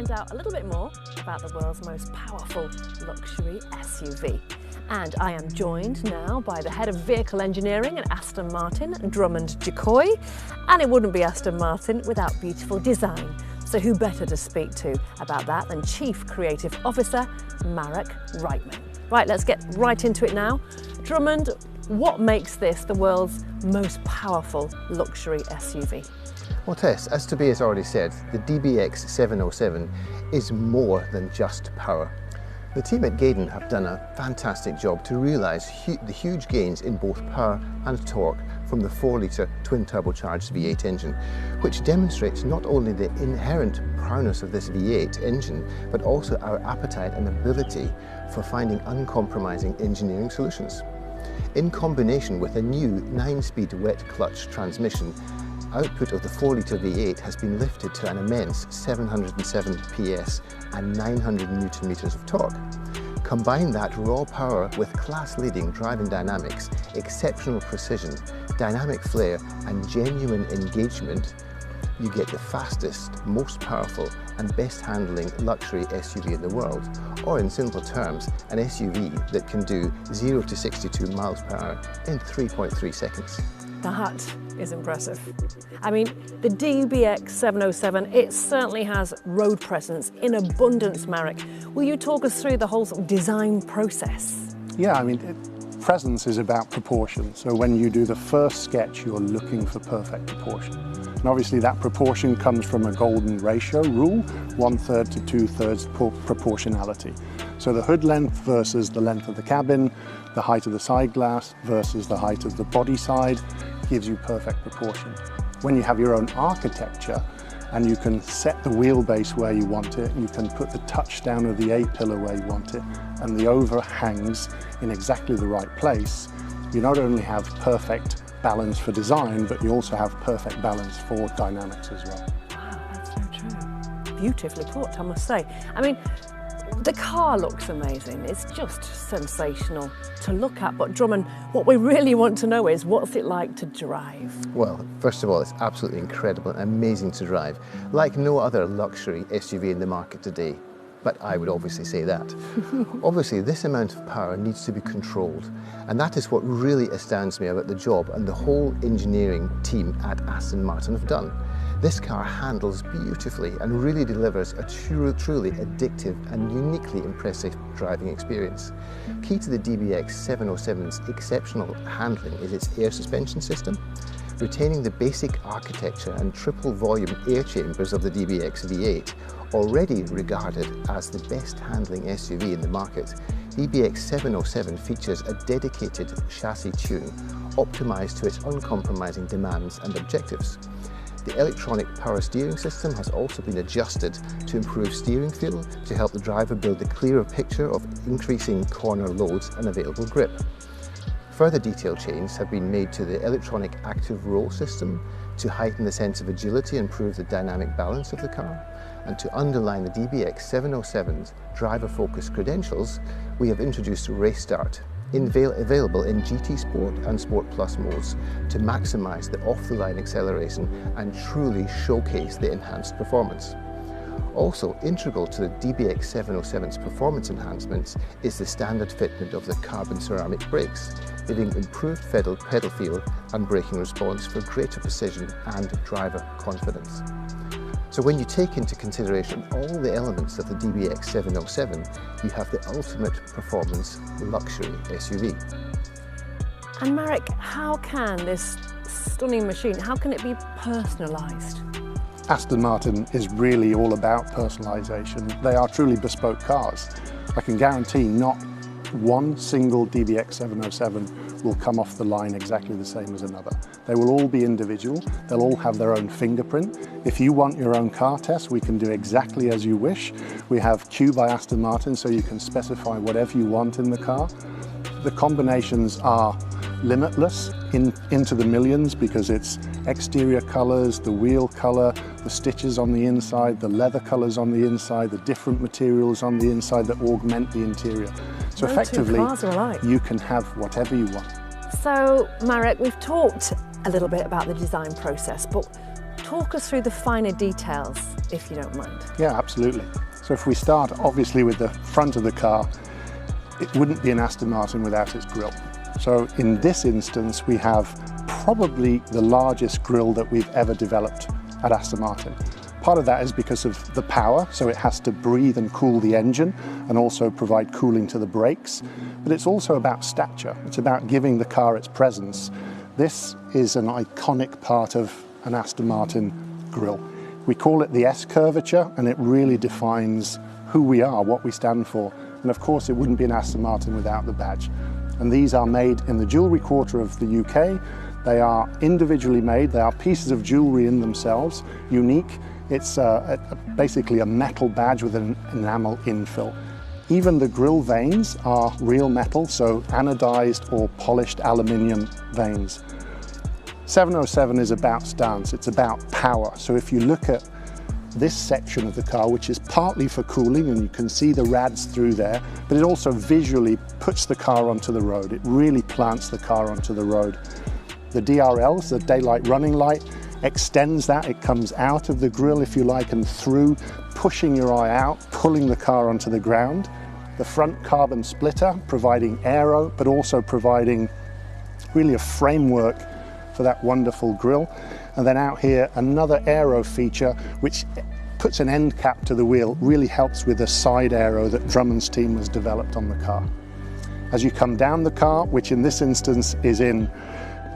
Find out a little bit more about the world's most powerful luxury SUV. And I am joined now by the head of vehicle engineering at Aston Martin, Drummond Jacoy. And it wouldn't be Aston Martin without beautiful design. So who better to speak to about that than Chief Creative Officer Marek Reitman. Right, let's get right into it now. Drummond, what makes this the world's most powerful luxury SUV? Well, Tess, as Tobias already said, the dbx707 is more than just power. The team at Gaydon have done a fantastic job to realise the huge gains in both power and torque from the 4-litre twin-turbocharged V8 engine, which demonstrates not only the inherent prowess of this V8 engine, but also our appetite and ability for finding uncompromising engineering solutions. In combination with a new 9-speed wet clutch transmission, output of the 4-litre V8 has been lifted to an immense 707 PS and 900 Nm of torque. Combine that raw power with class-leading driving dynamics, exceptional precision, dynamic flair and genuine engagement, you get the fastest, most powerful and best handling luxury SUV in the world, or in simple terms, an SUV that can do 0 to 62 miles per hour in 3.3 seconds. That is impressive. I mean, the dbx707, it certainly has road presence in abundance, Marek. Will you talk us through the whole sort of design process? Yeah, I mean, presence is about proportion. So when you do the first sketch, you're looking for perfect proportion. And obviously that proportion comes from a golden ratio rule, 1/3 to 2/3 proportionality. So the hood length versus the length of the cabin, the height of the side glass versus the height of the body side gives you perfect proportion. When you have your own architecture and you can set the wheelbase where you want it, you can put the touchdown of the A-pillar where you want it, and the overhangs in exactly the right place, you not only have perfect balance for design, but you also have perfect balance for dynamics as well. Wow, that's so true. Beautifully put, I must say. I mean, the car looks amazing. It's just sensational to look at. But Drummond, what we really want to know is, what's it like to drive? Well, first of all, it's absolutely incredible and amazing to drive, like no other luxury SUV in the market today. But I would obviously say that. Obviously, this amount of power needs to be controlled, and that is what really astounds me about the job and the whole engineering team at Aston Martin have done. This car handles beautifully and really delivers a truly addictive and uniquely impressive driving experience. Key to the dbx707's exceptional handling is its air suspension system. Retaining the basic architecture and triple volume air chambers of the DBX V8, already regarded as the best handling SUV in the market, dbx707 features a dedicated chassis tune optimized to its uncompromising demands and objectives. The electronic power steering system has also been adjusted to improve steering feel to help the driver build a clearer picture of increasing corner loads and available grip. Further detail changes have been made to the electronic active roll system to heighten the sense of agility and improve the dynamic balance of the car. And to underline the dbx707's driver-focused credentials, we have introduced Race Start, available in GT Sport and Sport Plus modes, to maximise the off-the-line acceleration and truly showcase the enhanced performance. Also integral to the dbx707's performance enhancements is the standard fitment of the carbon ceramic brakes, giving improved pedal feel and braking response for greater precision and driver confidence. So when you take into consideration all the elements of the dbx707, you have the ultimate performance luxury SUV. And Marek, how can this stunning machine, how can it be personalised? Aston Martin is really all about personalisation. They are truly bespoke cars. I can guarantee not one single dbx707 will come off the line exactly the same as another. They will all be individual, they'll all have their own fingerprint. If you want your own car test, we can do exactly as you wish. We have Q by Aston Martin, so you can specify whatever you want in the car. The combinations are limitless into the millions, because it's exterior colours, the wheel colour, the stitches on the inside, the leather colours on the inside, the different materials on the inside that augment the interior. So effectively, you can have whatever you want. So Marek, we've talked a little bit about the design process, but talk us through the finer details, if you don't mind. Yeah, absolutely. So if we start obviously with the front of the car, it wouldn't be an Aston Martin without its grille. So in this instance, we have probably the largest grille that we've ever developed at Aston Martin. Part of that is because of the power, so it has to breathe and cool the engine and also provide cooling to the brakes. But it's also about stature. It's about giving the car its presence. This is an iconic part of an Aston Martin grille. We call it the S curvature, and it really defines who we are, what we stand for. And of course, it wouldn't be an Aston Martin without the badge. And these are made in the jewellery quarter of the UK. They are individually made. They are pieces of jewellery in themselves, unique. It's basically a metal badge with an enamel infill. Even the grille veins are real metal, so anodized or polished aluminium veins. 707 is about stance, it's about power. So if you look at this section of the car, which is partly for cooling, and you can see the rads through there, but it also visually puts the car onto the road. It really plants the car onto the road. The DRLs, the daylight running light, extends that. It comes out of the grille, if you like, and through, pushing your eye out, pulling the car onto the ground. The front carbon splitter, providing aero, but also providing really a framework for that wonderful grille. And then out here, another aero feature, which puts an end cap to the wheel, really helps with the side aero that Drummond's team has developed on the car. As you come down the car, which in this instance is in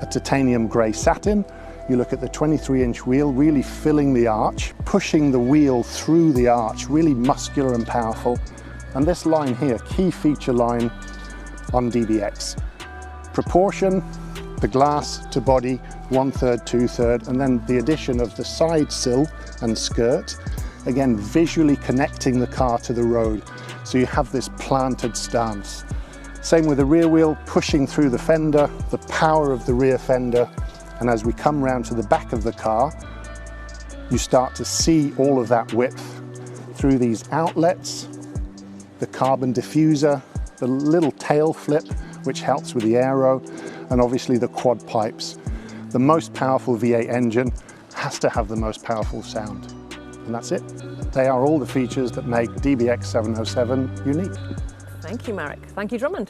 a titanium grey satin, you look at the 23-inch wheel really filling the arch, pushing the wheel through the arch, really muscular and powerful. And this line here, key feature line on DBX. Proportion, the glass to body, 1/3, 2/3, and then the addition of the side sill and skirt, again visually connecting the car to the road, so you have this planted stance. Same with the rear wheel, pushing through the fender, the power of the rear fender, and as we come round to the back of the car, you start to see all of that width through these outlets, the carbon diffuser, the little tail flip, which helps with the aero, and obviously the quad pipes. The most powerful V8 engine has to have the most powerful sound. And that's it. They are all the features that make dbx707 unique. Thank you, Marek. Thank you, Drummond.